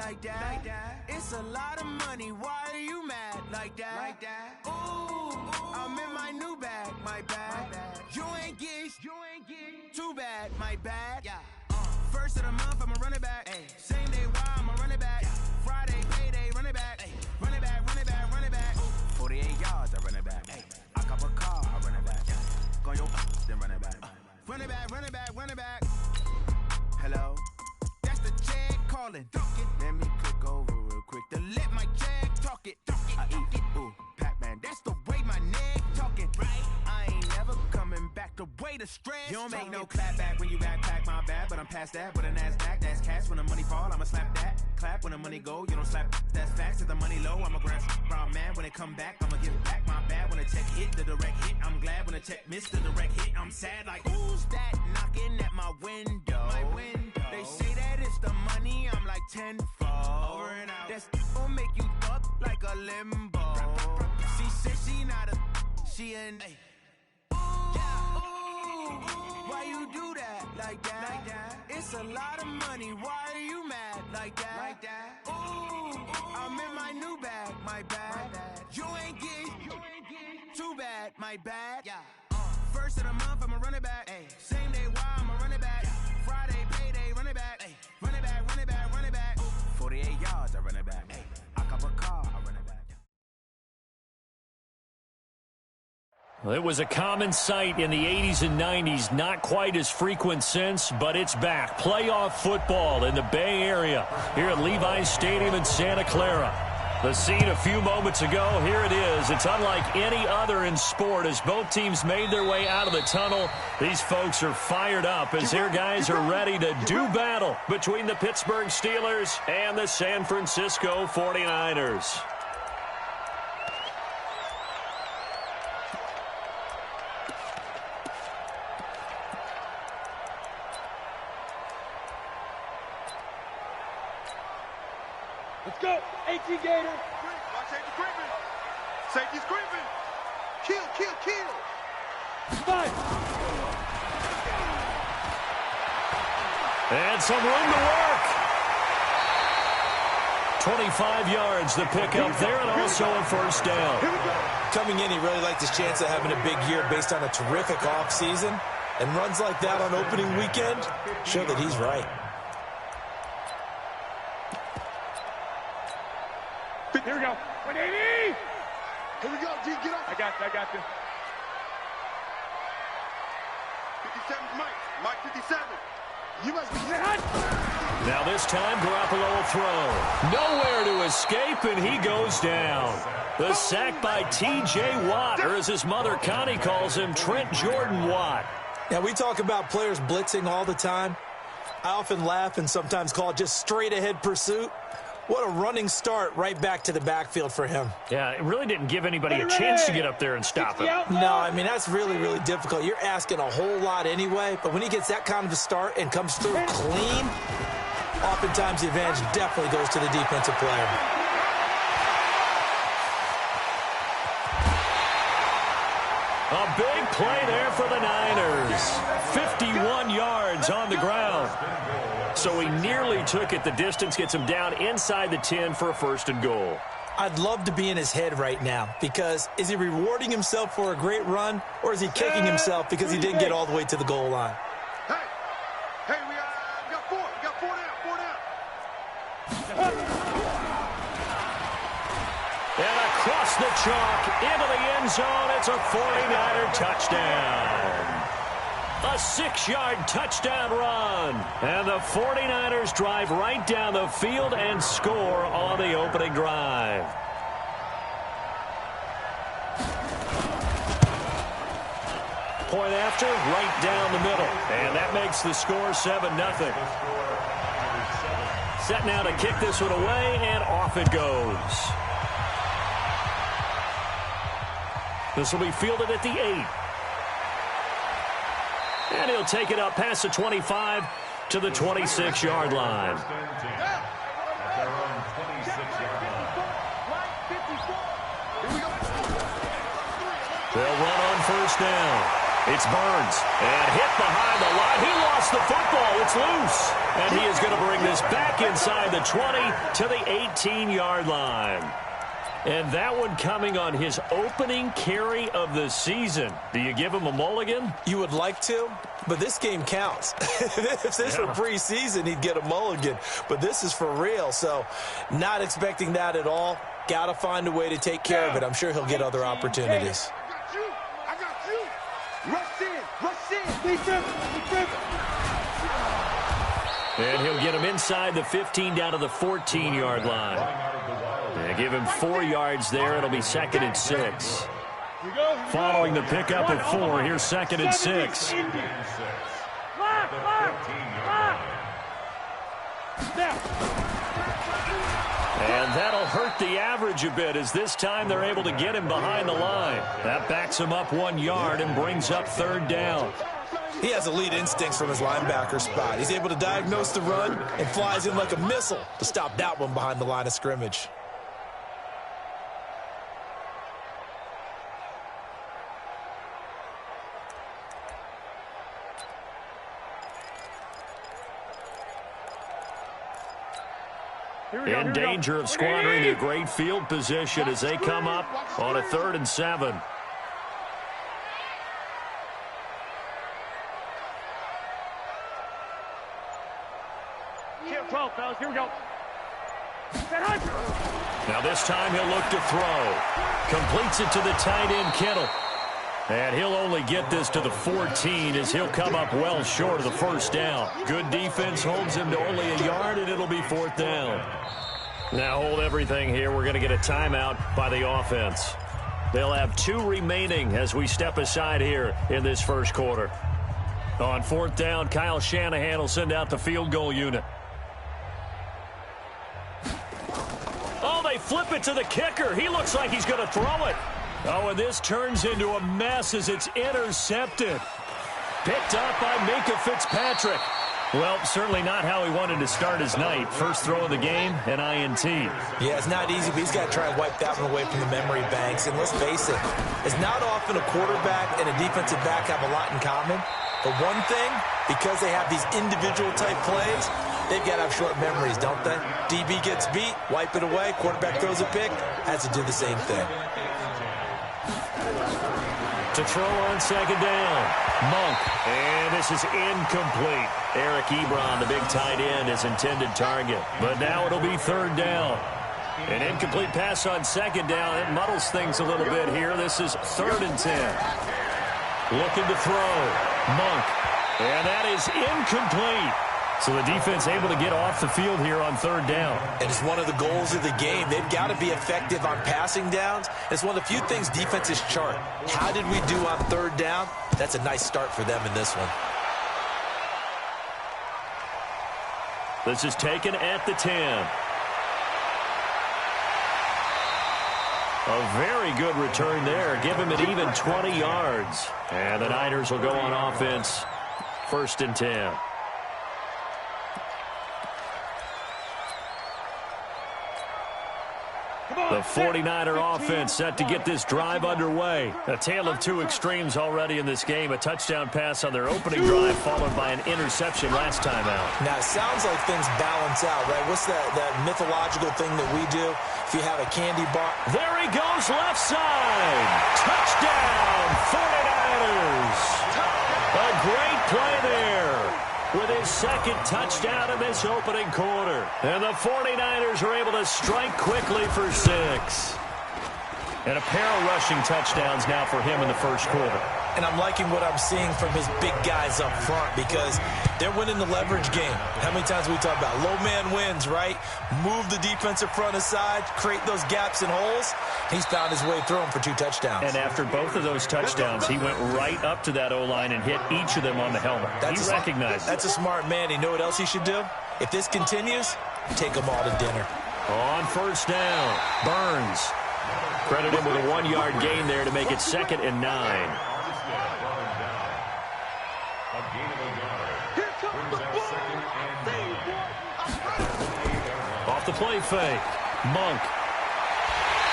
like that. It's a lot of money, why are you mad like that? Ooh, I'm in my new bag, my bad. You ain't get too bad, my bad. First of the month, I'ma run it back. Same day, why I'ma run it back. Friday, payday, run it back. Run it back, run it back, run it back. 48 yards, I run it back. I cop a car, I run it back. Go yo, then run it back. Run it back, run it back, run it back. Hello? That's the check calling. Let me click over real quick to let my check talk it. I eat it, ooh, Pac-Man, that's the way my neck talking. Right? I ain't never coming back the way the stress. You don't make no clap back when you backpack, my bad, but I'm past that. With a NASDAQ, that's cash. When the money fall, I'ma slap that. Clap when the money go, you don't slap. That's facts. If the money low, I'ma grab brown man. When it come back, I'ma give back my bad. When the check hit, the direct hit. I'm glad when the check missed the direct hit. I'm sad like, who's that knocking at my window? My window. They say that it's the money, I'm like tenfold. Over and out. That's gon' make you up like a limbo. She said she not a, she an. Why you do that like that? It's a lot of money, why are you mad like that? Ooh, I'm in my new bag, my bad. You ain't get too bad, my bad. First of the month, I'ma run it back. Same day, why I'ma run it back. Friday, payday, run it back. Run it back, run it back, run it back. 48 yards, I run it back. I cop a car, I run it back. Well, it was a common sight in the 80s and 90s, not quite as frequent since, but it's back. Playoff football in the Bay Area here at Levi's Stadium in Santa Clara. The scene a few moments ago, here it is. It's unlike any other in sport as both teams made their way out of the tunnel. These folks are fired up as their guys are ready to do battle between the Pittsburgh Steelers and the San Francisco 49ers. Let's go. 18 Gator. Watch safety creeping. Safety's creeping. Kill, kill, kill. Five. And some room to work. 25 yards the pickup there and also a first down. Coming in, he really liked his chance of having a big year based on a terrific offseason. And runs like that on opening weekend show that he's right. Here we go. 180. Here we go, G. Get up. I got you. 57's Mike. Mike 57. You must be hot. Now this time, Garoppolo will throw. Nowhere to escape, and he goes down. The sack by T.J. Watt, or as his mother Connie calls him, Trent Jordan Watt. Now, we talk about players blitzing all the time. I often laugh and sometimes call it just straight-ahead pursuit. What a running start right back to the backfield for him. Yeah, it really didn't give anybody a chance to get up there and stop him. No, I mean, that's really, really difficult. You're asking a whole lot anyway, but when he gets that kind of a start and comes through clean, oftentimes the advantage definitely goes to the defensive player. A big play there for the Niners. 51 yards on the ground. So he nearly took it the distance, gets him down inside the 10 for a first and goal. I'd love to be in his head right now because is he rewarding himself for a great run or is he kicking himself because he didn't get all the way to the goal line? Hey, we got four. We got four down. And across the chalk into the end zone, it's a 49er touchdown. A 6-yard touchdown run. And the 49ers drive right down the field and score on the opening drive. Point after, right down the middle. And that makes the score 7-0. Set now to kick this one away, and off it goes. This will be fielded at the 8. And he'll take it up past the 25 to the 26-yard line. They'll run on first down. It's Burns, and hit behind the line. He lost the football. It's loose. And he is going to bring this back inside the 20 to the 18-yard line. And that one coming on his opening carry of the season. Do you give him a mulligan? You would like to, but this game counts. If this were preseason, he'd get a mulligan. But this is for real, so not expecting that at all. Got to find a way to take care of it. I'm sure he'll get other opportunities. I got you. Rush in. And he'll get him inside the 15 down to the 14-yard line. And give him 4 yards there. It'll be 2nd and 6. Following the pickup of 4, here's 2nd and 6. And that'll hurt the average a bit, as this time they're able to get him behind the line. That backs him up 1 yard and brings up 3rd down. He has elite instincts from his linebacker spot. He's able to diagnose the run and flies in like a missile to stop that one behind the line of scrimmage. In danger of squandering a great field position as they come up on a 3rd and 7. Here we go. Now this time he'll look to throw. Completes it to the tight end, Kittle. And he'll only get this to the 14 as he'll come up well short of the 1st down. Good defense holds him to only a yard, and it'll be 4th down. Now hold everything here. We're going to get a timeout by the offense. They'll have 2 remaining as we step aside here in this 1st quarter. On 4th down, Kyle Shanahan will send out the field goal unit. Oh, they flip it to the kicker. He looks like he's going to throw it. Oh, and this turns into a mess as it's intercepted. Picked up by Minka Fitzpatrick. Well, certainly not how he wanted to start his night. First throw of the game, an INT. Yeah, it's not easy, but he's got to try and wipe that one away from the memory banks. And let's face it, it's not often a quarterback and a defensive back have a lot in common. But one thing, because they have these individual type plays, they've got to have short memories, don't they? DB gets beat, wipe it away, quarterback throws a pick, has to do the same thing. To throw on 2nd down, Monk, and this is incomplete. Eric Ebron, the big tight end, is intended target, but now it'll be 3rd down. An incomplete pass on 2nd down. It muddles things a little bit here. This is 3rd and 10. Looking to throw, Monk, and that is incomplete. So the defense able to get off the field here on 3rd down. And it's one of the goals of the game. They've got to be effective on passing downs. It's one of the few things defenses chart. How did we do on 3rd down? That's a nice start for them in this one. This is taken at the 10. A very good return there. Give him an even 20 yards. And the Niners will go on offense. 1st and 10. The 49er offense set to get this drive underway. A tale of 2 extremes already in this game. A touchdown pass on their opening drive followed by an interception last time out. Now, it sounds like things balance out, right? What's that mythological thing that we do? If you have a candy bar. There he goes, left side. Touchdown, 49ers. A great play there with his 2nd touchdown in this opening quarter. And the 49ers are able to strike quickly for 6. And a pair of rushing touchdowns now for him in the 1st quarter. And I'm liking what I'm seeing from his big guys up front because they're winning the leverage game. How many times we talk about low man wins, right? Move the defensive front aside, create those gaps and holes. He's found his way through them for 2 touchdowns. And after both of those touchdowns, he went right up to that O-line and hit each of them on the helmet. He recognized it. That's a smart man. You know what else he should do? If this continues, take them all to dinner. On 1st down, Burns. Credit him with a 1-yard gain there to make it 2nd and 9. Off the play fake, Monk.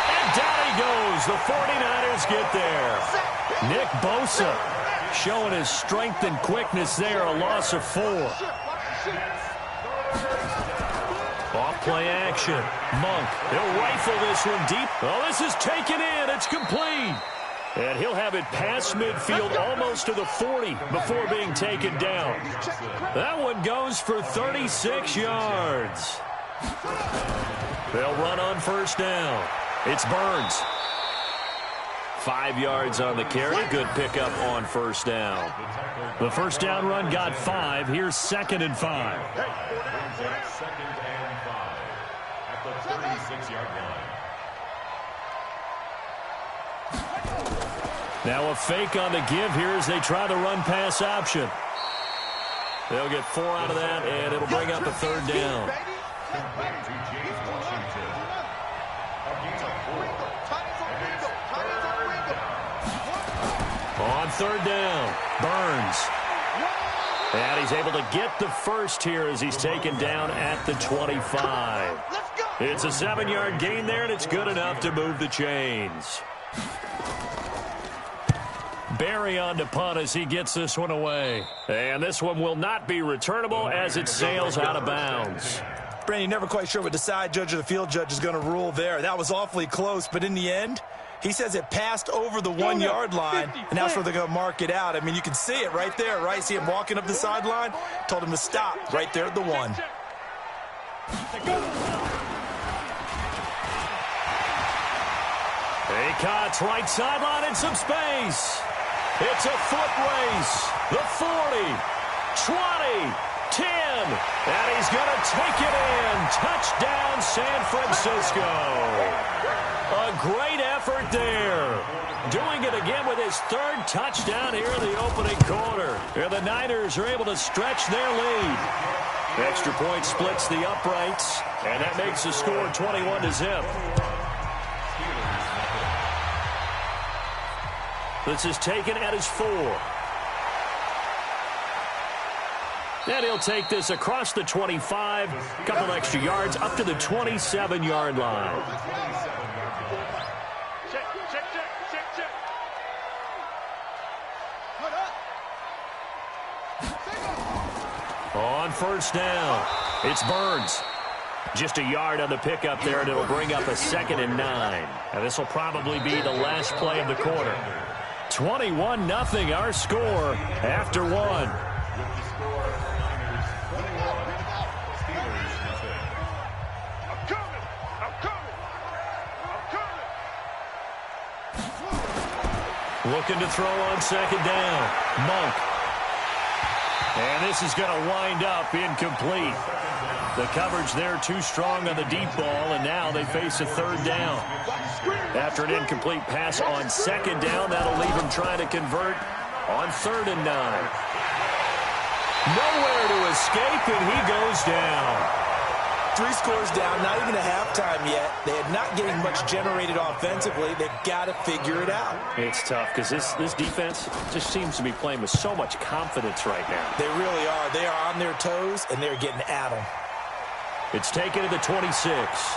And down he goes. The 49ers get there. Nick Bosa showing his strength and quickness there, a loss of 4. Off play action. Monk, he'll rifle this one deep. Oh, this is taken in. It's complete. And he'll have it past midfield almost to the 40 before being taken down. That one goes for 36 yards. They'll run on first down. It's Burns. 5 yards on the carry. Good pickup on first down. The first down run got 5. Here's 2nd and 5. Second and 5 at the 36-yard line. Now a fake on the give here as they try the run-pass option. They'll get 4 out of that, and it'll bring up a 3rd down. On 3rd down, Burns. And he's able to get the first here as he's taken down at the 25. It's a 7-yard gain there, and it's good enough to move the chains. Barry on to punt as he gets this one away. And this one will not be returnable as it sails out of bounds. Brandon, you're never quite sure what the side judge or the field judge is going to rule there. That was awfully close, but in the end, he says it passed over the 1-yard line, and that's where they're going to mark it out. I mean, you can see it right there, right? See him walking up the sideline? Told him to stop right there at the 1. Acott's right sideline in some space. It's a foot race. The 40, 20, 10, and he's going to take it in. Touchdown, San Francisco. A great effort there. Doing it again with his 3rd touchdown here in the opening quarter. And the Niners are able to stretch their lead. Extra point splits the uprights, and that makes the score 21-0. This is taken at his 4. And he'll take this across the 25, a couple extra yards up to the 27-yard line. On first down, it's Burns. Just a yard on the pickup there, and it'll bring up a 2nd and 9. And this will probably be the last play of the quarter. 21-0 our score after 1. Looking to throw on 2nd down. Monk. And this is going to wind up incomplete. The coverage there too strong on the deep ball, and now they face a 3rd down. After an incomplete pass on 2nd down, that'll leave him trying to convert on 3rd and 9. Nowhere to escape, and he goes down. 3 scores down, not even a halftime yet. They are not getting much generated offensively. They've got to figure it out. It's tough because this defense just seems to be playing with so much confidence right now. They really are. They are on their toes, and they're getting at them. It's taken to the 26.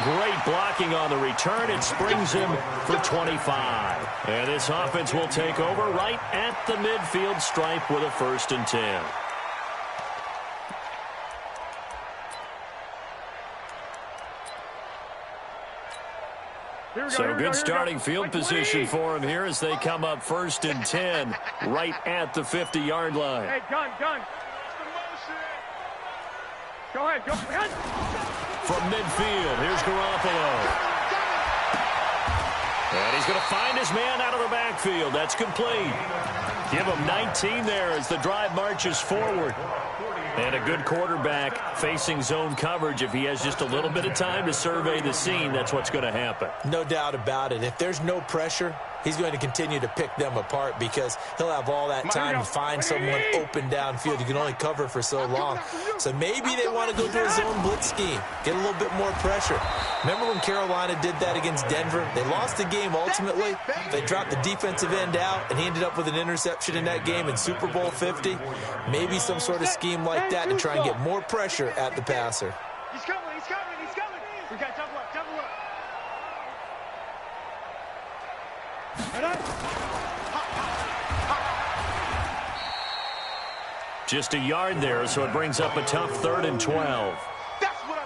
Great blocking on the return. It springs him for 25. And this offense will take over right at the midfield stripe with a 1st and 10. So good starting field position for him here as they come up 1st and 10 right at the 50-yard line. Hey, gun. Go ahead, go ahead. From midfield, here's Garoppolo. And he's going to find his man out of the backfield. That's complete. Give him 19 there as the drive marches forward. And a good quarterback facing zone coverage. If he has just a little bit of time to survey the scene, that's what's going to happen. No doubt about it. If there's no pressure, he's going to continue to pick them apart because he'll have all that time to find someone open downfield. You can only cover for so long. So maybe they want to go to a zone blitz scheme, get a little bit more pressure. Remember when Carolina did that against Denver? They lost the game ultimately. They dropped the defensive end out, and he ended up with an interception in that game in Super Bowl 50. Maybe some sort of scheme like that to try and get more pressure at the passer. He's coming. We got double up. Just a yard there, so it brings up a tough 3rd and 12.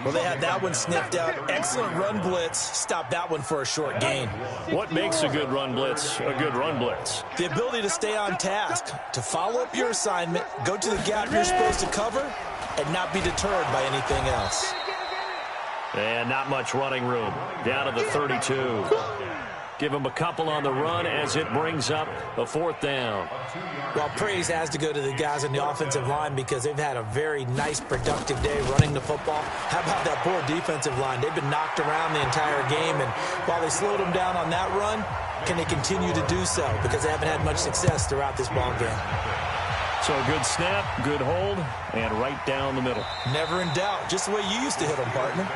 Well, they had that one sniffed out. Excellent run blitz. Stop that one for a short gain. What makes a good run blitz a good run blitz? The ability to stay on task, to follow up your assignment, go to the gap you're supposed to cover, and not be deterred by anything else. And not much running room. Down to the 32. Give him a couple on the run as it brings up a 4th down. Well, praise has to go to the guys on the offensive line because they've had a very nice, productive day running the football. How about that poor defensive line? They've been knocked around the entire game, and while they slowed them down on that run, can they continue to do so? Because they haven't had much success throughout this ball game. So a good snap, good hold, and right down the middle. Never in doubt. Just the way you used to hit them, partner.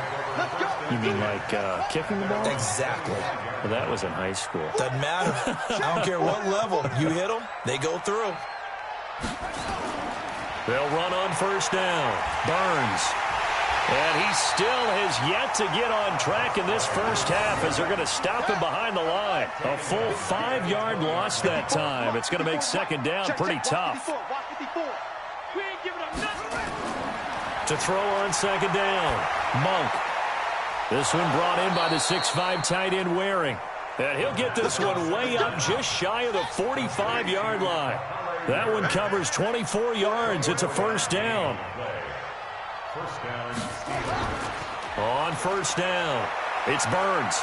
You mean like kicking the ball? Exactly. Well, that was in high school. Doesn't matter. I don't care what level. You hit them, they go through. They'll run on 1st down. Burns. And he still has yet to get on track in this first half as they're going to stop him behind the line. A full 5-yard loss that time. It's going to make 2nd down pretty tough. To throw on 2nd down, Monk. This one brought in by the 6'5" tight end Waring. And he'll get this one way up just shy of the 45-yard line. That one covers 24 yards. It's a 1st down. On 1st down, it's Burns.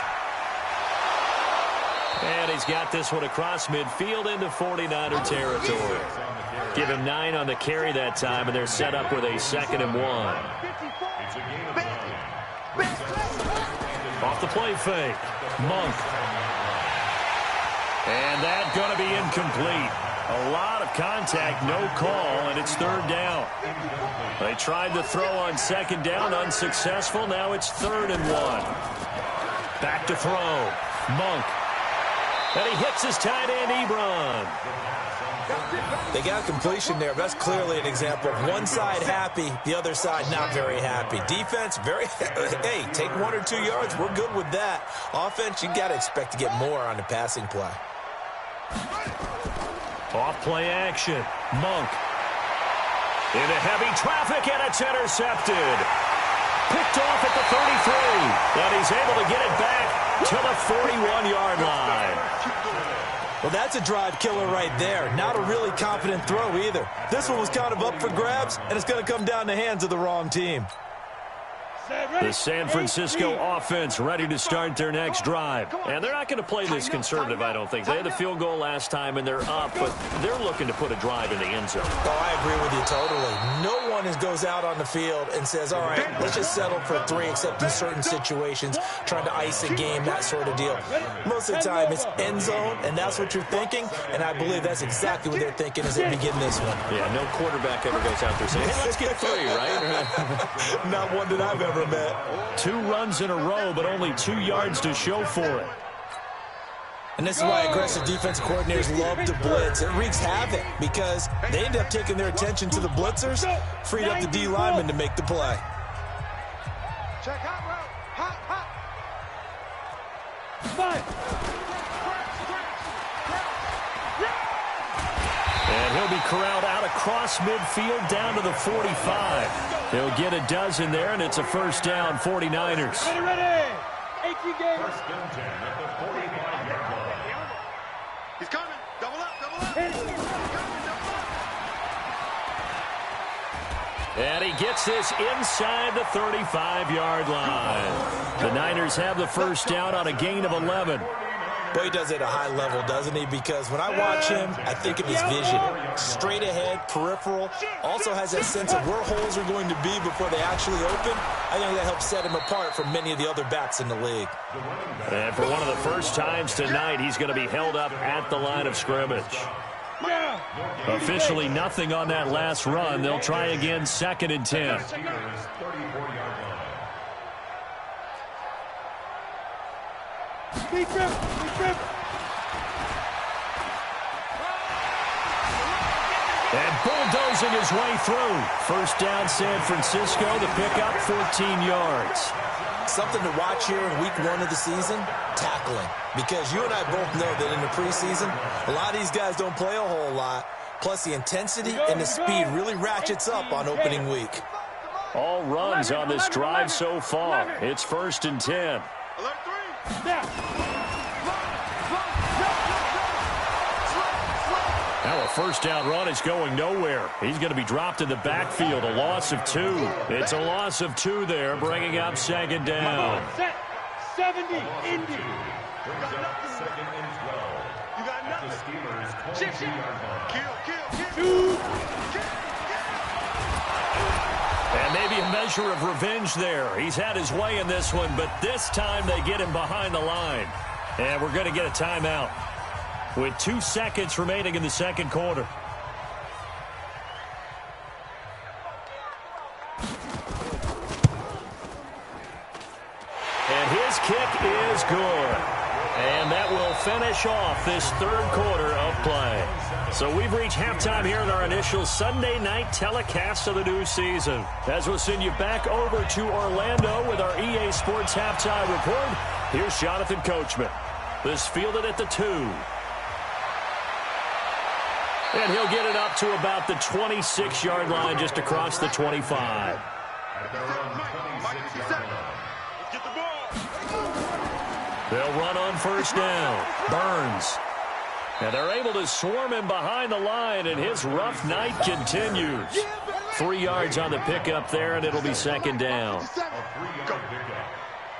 And he's got this one across midfield into 49er territory. Give him 9 on the carry that time, and they're set up with a 2nd and 1. Off the play fake, Monk. And that's going to be incomplete. A lot of contact, no call, and it's 3rd down. They tried to throw on 2nd down, unsuccessful. Now it's 3rd and 1. Back to throw, Monk. And he hits his tight end, Ebron. They got completion there. That's clearly an example of one side happy, the other side not very happy. Defense, hey, take 1 or 2 yards. We're good with that. Offense, you got to expect to get more on the passing play. Off play action, Monk. Into heavy traffic, and it's intercepted. Picked off at the 33, and he's able to get it back to the 41-yard line. Well, that's a drive killer right there. Not a really confident throw either. This one was kind of up for grabs, and it's going to come down the hands of the wrong team. The San Francisco offense ready to start their next drive. And they're not going to play this conservative, I don't think. They had the field goal last time, and they're up, but they're looking to put a drive in the end zone. Oh, I agree with you totally. No one goes out on the field and says, all right, let's just settle for 3, except in certain situations, trying to ice a game, that sort of deal. Most of the time, it's end zone, and that's what you're thinking, and I believe that's exactly what they're thinking as they begin this one. Yeah, no quarterback ever goes out there saying, hey, let's get 3, right? Not one that I've ever met. 2 runs in a row, but only 2 yards to show for it. And this is why aggressive defensive coordinators love to blitz. It wreaks havoc because they end up taking their attention to the blitzers, freed up the D lineman to make the play. Check hot route. Hot. 5. And he'll be corralled out across midfield down to the 45. He'll get a dozen there, and it's a 1st down, 49ers. Ready. 18 games. He's coming. Double up. And he gets this inside the 35-yard line. The Niners have the 1st down on a gain of 11. Boy, he does it at a high level, doesn't he? Because when I watch him, I think of his vision. Straight ahead, peripheral. Also has that sense of where holes are going to be before they actually open. I think that helps set him apart from many of the other backs in the league. And for one of the first times tonight, he's going to be held up at the line of scrimmage. Officially nothing on that last run. They'll try again, 2nd and 10. Deep grip. And bulldozing his way through. 1st down, San Francisco. The pickup, 14 yards. Something to watch here in week 1 of the season, tackling. Because you and I both know that in the preseason, a lot of these guys don't play a whole lot. Plus, the intensity and the speed really ratchets up on opening week. All runs on this drive so far. It's 1st and 10. Now a first down run is going nowhere. He's going to be dropped in the backfield. A loss of 2. It's a loss of 2 there, bringing up 2nd down. Set. 70, Indy. Brings up 2nd and 12. You got At the nothing. Steelers' Chip, 22-yard line. Kill. And maybe a measure of revenge there. He's had his way in this one, but this time they get him behind the line. And we're going to get a timeout with 2 seconds remaining in the 2nd quarter. And his kick is good. And that will finish off this 3rd quarter of play. So we've reached halftime here in our initial Sunday night telecast of the new season. As we'll send you back over to Orlando with our EA Sports Halftime Report, here's Jonathan Coachman. This fielded at the 2. And he'll get it up to about the 26-yard line, just across the 25. At their own 26-yard line. Get the ball. They'll run on 1st down. Burns. And they're able to swarm him behind the line, and his rough night continues. 3 yards on the pickup there, and it'll be 2nd down. A 3-yard pickup.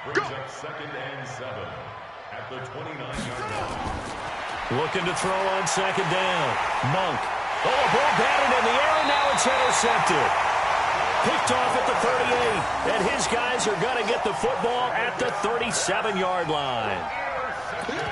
Brings up 2nd and 7 at the 29-yard line. Looking to throw on 2nd down. Monk. Oh, a ball batted in the air, and now it's intercepted. Picked off at the 38, and his guys are going to get the football at the 37-yard line.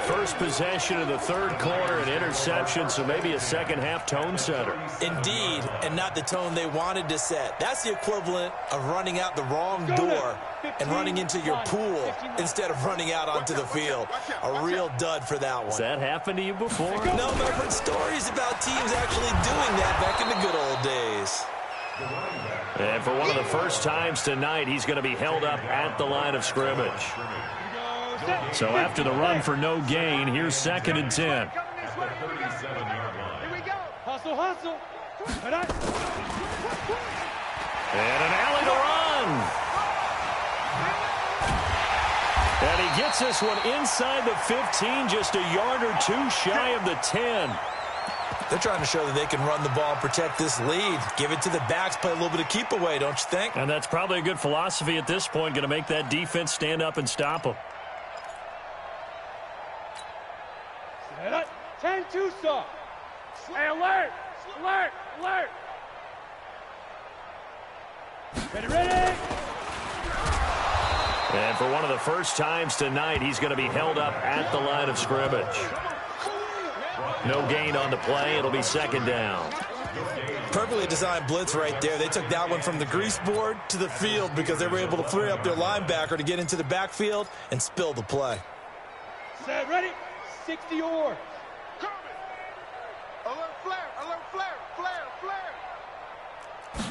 First possession of the 3rd quarter, an interception, so maybe a second-half tone setter. Indeed, and not the tone they wanted to set. That's the equivalent of running out the wrong door and running into your pool instead of running out onto the field. A real dud for that one. Has that happened to you before? No, but I've heard stories about teams actually doing that back in the good old days. And for one of the first times tonight, he's going to be held up at the line of scrimmage. So after the run for no gain, here's 2nd and 10. At the 37-yard line. Here we go. Hustle. And an alley to run. And he gets this one inside the 15, just a yard or 2 shy of the 10. They're trying to show that they can run the ball and protect this lead. Give it to the backs, play a little bit of keep away, don't you think? And that's probably a good philosophy at this point, going to make that defense stand up and stop them. 10-2 stop. Hey, alert. Ready. And for one of the first times tonight, he's going to be held up at the line of scrimmage. No gain on the play. It'll be 2nd down. Perfectly designed blitz right there. They took that one from the grease board to the field because they were able to free up their linebacker to get into the backfield and spill the play. Set, ready. 60 yards. Alert flare.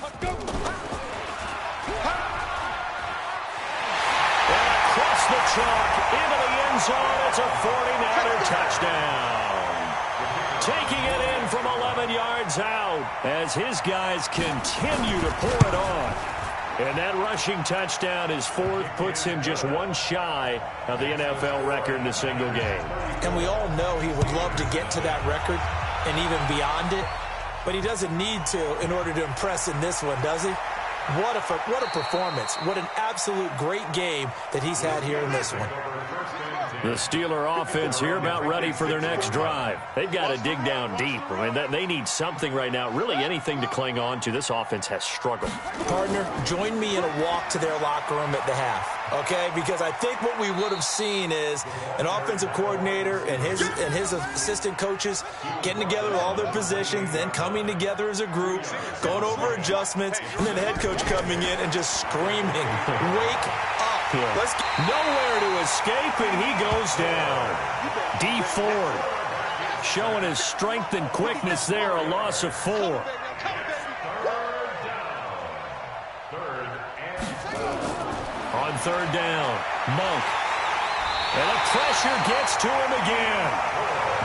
Let's go. And across the chalk, into the end zone. It's a 49er touchdown. Taking it in from 11 yards out as his guys continue to pour it on. And that rushing touchdown is 4th, puts him just 1 shy of the NFL record in a single game. And we all know he would love to get to that record and even beyond it, but he doesn't need to in order to impress in this one, does he? What a performance. What an absolute great game that he's had here in this one. The Steeler offense here about ready for their next drive. They've got to dig down deep. I mean, they need something right now, really anything to cling on to. This offense has struggled. Partner, join me in a walk to their locker room at the half, okay? Because I think what we would have seen is an offensive coordinator and his assistant coaches getting together with all their positions, then coming together as a group, going over adjustments, and then the head coach coming in and just screaming, wake up. Let's get nowhere to escape, and he goes down. D Ford showing his strength and quickness there, a loss of 4. On third down. Monk. And the pressure gets to him again.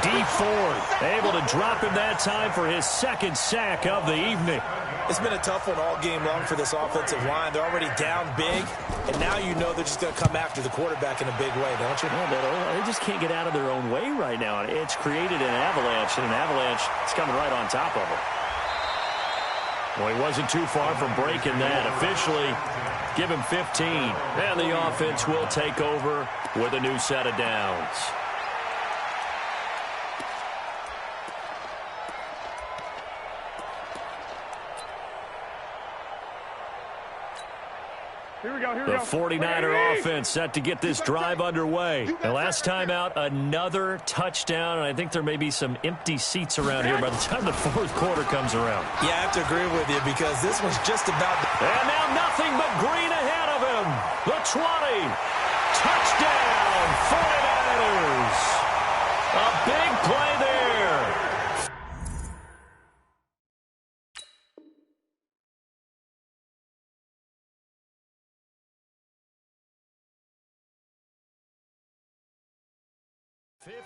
D Ford able to drop him that time for his second sack of the evening. It's been a tough one all game long for this offensive line. They're already down big, and now you know they're just going to come after the quarterback in a big way, don't you? Yeah, they just can't get out of their own way right now. It's created an avalanche, and an avalanche is coming right on top of them. Well, he wasn't too far from breaking that. Officially, give him 15. And the offense will take over with a new set of downs. The 49er offense set to get this drive underway. The last time out, another touchdown, and I think there may be some empty seats around here by the time the fourth quarter comes around. Yeah, I have to agree with you because this one's just about... And now nothing but green ahead of him. The 20. Touchdown, 49ers. A big play there.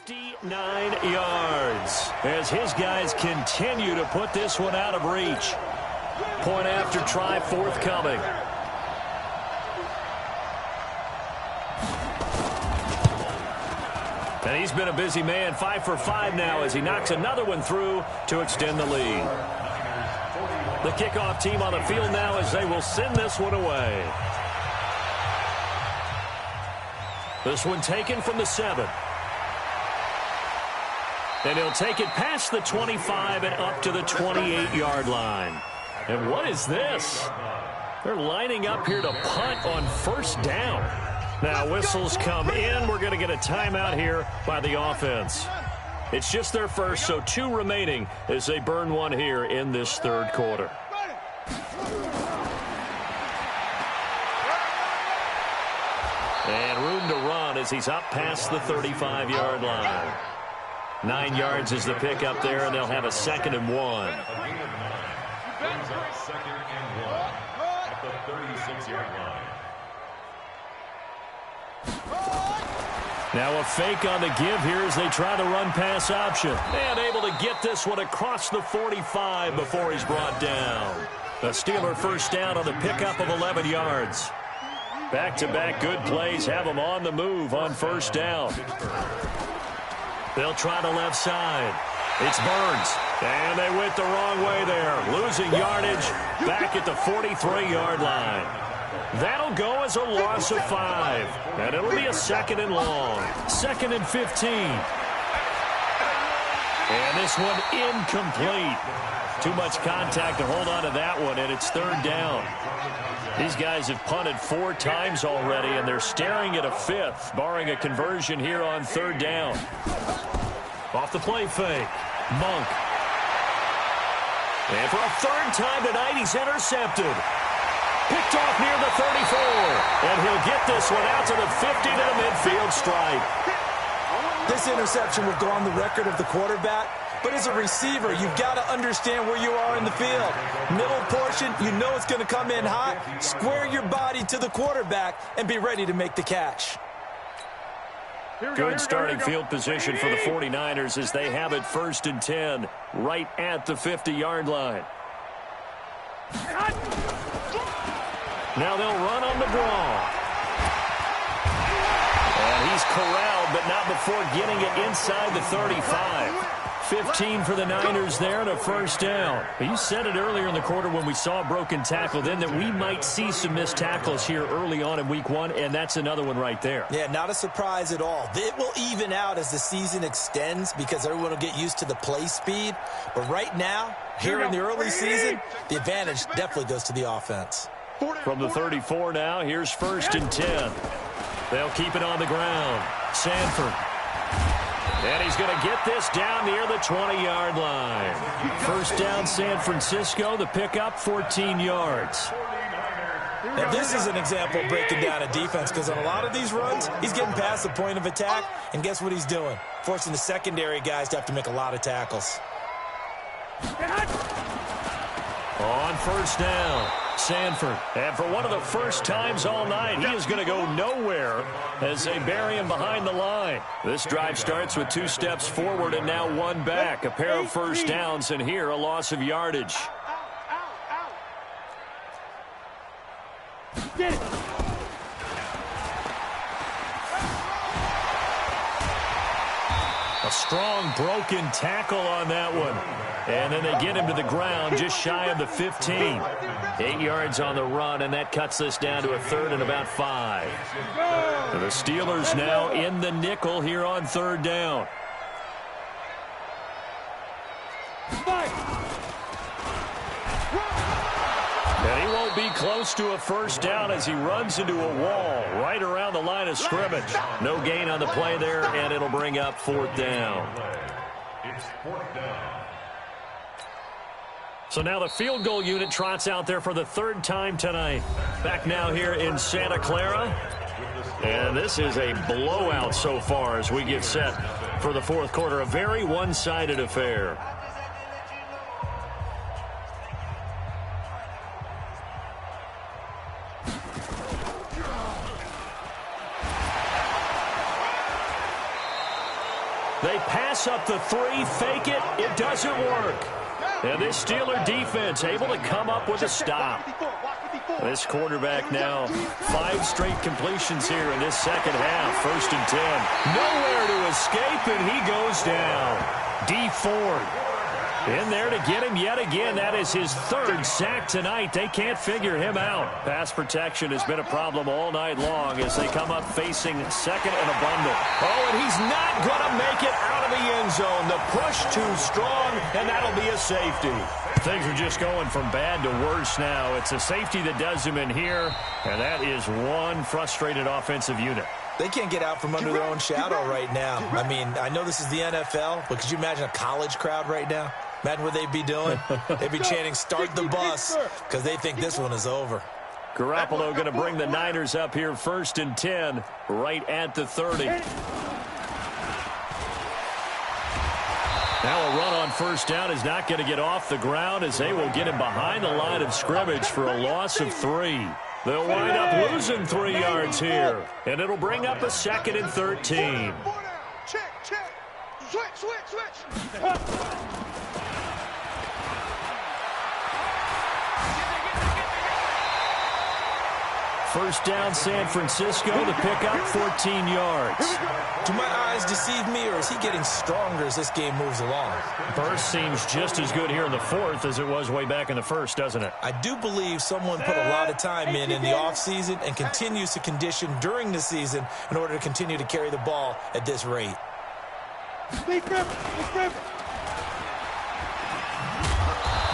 $59 yards as his guys continue to put this one out of reach. Point after try forthcoming. And he's been a busy man, 5 for 5 now as he knocks another one through to extend the lead. The kickoff team on the field now as they will send this one away. This one taken from the 7. And he'll take it past the 25 and up to the 28-yard line. And what is this? They're lining up here to punt on first down. Now whistles come in. We're going to get a timeout here by the offense. It's just their first, so 2 remaining as they burn one here in this third quarter. And room to run as he's up past the 35-yard line. 9 yards is the pickup there, and they'll have a 2nd and 1. Brings up 2nd and 1 at the 36-yard line. Now a fake on the give here as they try to run pass option. And able to get this one across the 45 before he's brought down. A Steeler first down on the pickup of 11 yards. Back-to-back good plays have them on the move on first down. They'll try the left side. It's Burns. And they went the wrong way there. Losing yardage back at the 43-yard line. That'll go as a loss of 5. And it'll be a 2nd and long. 2nd and 15. And this one incomplete. Too much contact to hold on to that one, and it's 3rd down. These guys have punted 4 times already, and they're staring at a 5th, barring a conversion here on 3rd down. Off the play fake, Monk. And for a 3rd time tonight, he's intercepted. Picked off near the 34. And he'll get this one out to the 50 to the midfield stripe. This interception will go on the record of the quarterback. But as a receiver, you've got to understand where you are in the field. Middle portion, you know it's going to come in hot. Square your body to the quarterback and be ready to make the catch. Good starting field position for the 49ers as they have it 1st and 10 right at the 50-yard line. Now they'll run on the draw. And he's corralled, but not before getting it inside the 35. 15 for the Niners there and a 1st down. You said it earlier in the quarter when we saw a broken tackle then that we might see some missed tackles here early on in week 1, and that's another one right there. Yeah, not a surprise at all. It will even out as the season extends because everyone will get used to the play speed. But right now, here in the early season, the advantage definitely goes to the offense. From the 34 now, here's 1st and 10. They'll keep it on the ground. Sanford. And he's going to get this down near the 20-yard line. 1st down, San Francisco. The pickup, 14 yards. Now, this is an example of breaking down a defense because on a lot of these runs, he's getting past the point of attack, and guess what he's doing? Forcing the secondary guys to have to make a lot of tackles. On 1st down, Sanford. And for one of the first times all night, he is going to go nowhere as they bury him behind the line. This drive starts with 2 steps forward and now 1 back. A pair of first downs, and here a loss of yardage. Get it. A strong broken tackle on that one. And then they get him to the ground just shy of the 15. 8 yards on the run, and that cuts this down to a 3rd and about 5. The Steelers now in the nickel here on 3rd down. And he won't be close to a first down as he runs into a wall right around the line of scrimmage. No gain on the play there, and it'll bring up 4th down. It's 4th down. So now the field goal unit trots out there for the 3rd time tonight. Back now here in Santa Clara. And this is a blowout so far as we get set for the 4th quarter. A very one-sided affair. They pass up the 3, fake it. It doesn't work. And this Steeler defense able to come up with a stop. This quarterback now 5 straight completions here in this second half. 1st and 10. Nowhere to escape, and he goes down. D Ford in there to get him yet again. That is his 3rd sack tonight. They can't figure him out. Pass protection has been a problem all night long as they come up facing 2nd and abundant. Oh, and he's not going to make it out of the end zone. The push too strong, and that'll be a safety. Things are just going from bad to worse now. It's a safety that does him in here, and that is one frustrated offensive unit. They can't get out from under their own shadow right now. I mean, I know this is the NFL, but could you imagine a college crowd right now? Imagine what they'd be doing. They'd be chanting, "Start the bus," because they think this one is over. Garoppolo going to bring the Niners up here 1st and 10 right at the 30. Now a run on 1st down is not going to get off the ground as they will get him behind the line of scrimmage for a loss of 3. They'll wind up losing 3 yards here, and it'll bring up a 2nd and 13. Check. Switch. First down, San Francisco to pick up 14 yards. Do my eyes deceive me, or is he getting stronger as this game moves along? Burst seems just as good here in the 4th as it was way back in the 1st, doesn't it? I do believe someone put a lot of time in the offseason and continues to condition during the season in order to continue to carry the ball at this rate.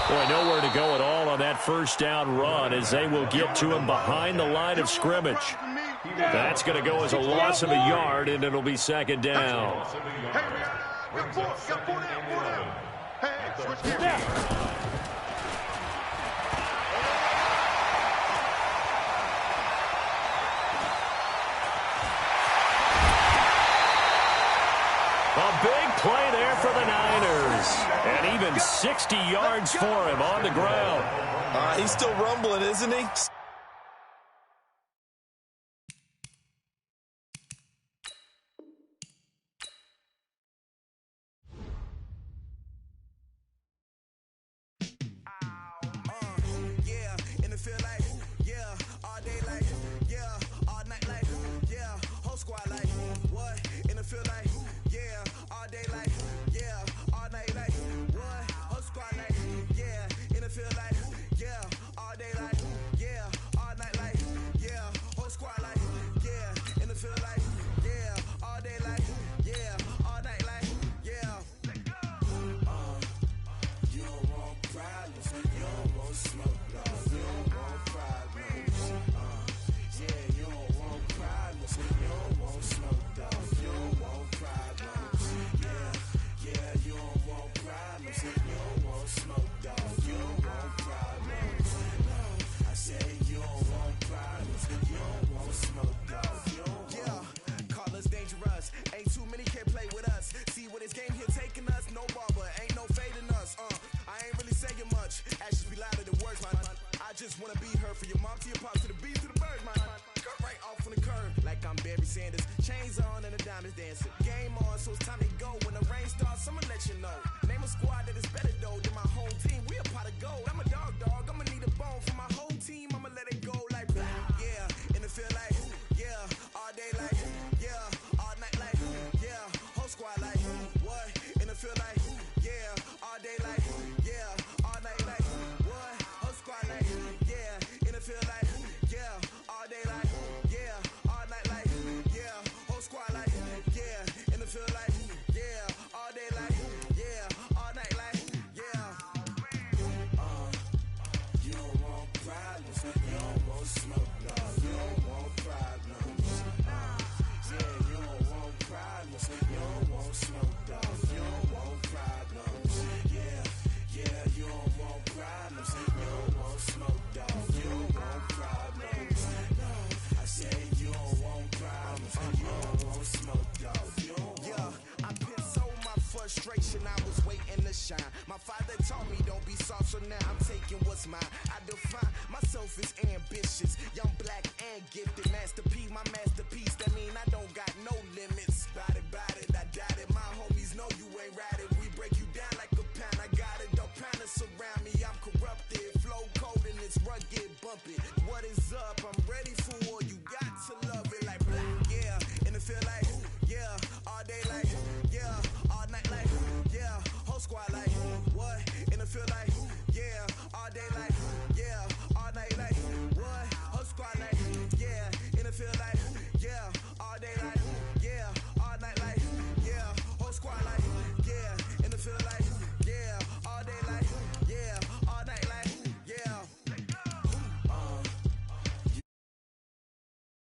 Boy, nowhere to go at all on that 1st down run as they will get to him behind the line of scrimmage. That's going to go as a loss of a yard, and it'll be 2nd down. A big play there for the Niners. And even 60 yards for him on the ground. He's still rumbling, isn't he? Chains on and the diamonds dancing. Game on, so it's time to go. When the rain starts, I'ma let you know. Name a squad that is better though than my whole team. We a pot of gold. I'm a dog. I'ma need a bone for my whole team. I'ma let it go like yeah. And it feel like yeah. All day like yeah. All night like yeah. Whole squad like what? And it feel like yeah. All day like yeah. All night like what? Whole squad like yeah. And it feel like yeah. All day like yeah. All night like yeah. Whole squad like yeah. And it feel like yeah. All day like yeah. All night like yeah. You don't want problems. You don't want smoke, no. You don't want problems. Yeah, you don't want problems. You don't want smoke, dog. You don't want problems. Yeah, you don't want problems. You don't want smoke, dog. You don't want problems. No, I said you don't want problems. You don't want smoke, dog. You don't want. I pissed so my frustration. I was waiting to shine. My father taught me don't be soft, so now I'm taking what's mine. I define myself as ambitious, young, black, and gifted. Master P, my masterpiece. That mean I don't got no limits. Bout it, I doubt it. My homies know you ain't ratted. We break you down like a pound. I got it, don't pound us around me. I'm corrupted, flow cold and it's rugged, bumpy. What is up? I'm ready for war. You got to love it like yeah. And it feel like yeah. All day like yeah. All night like yeah. Whole squad like what? And it feel like yeah. All day like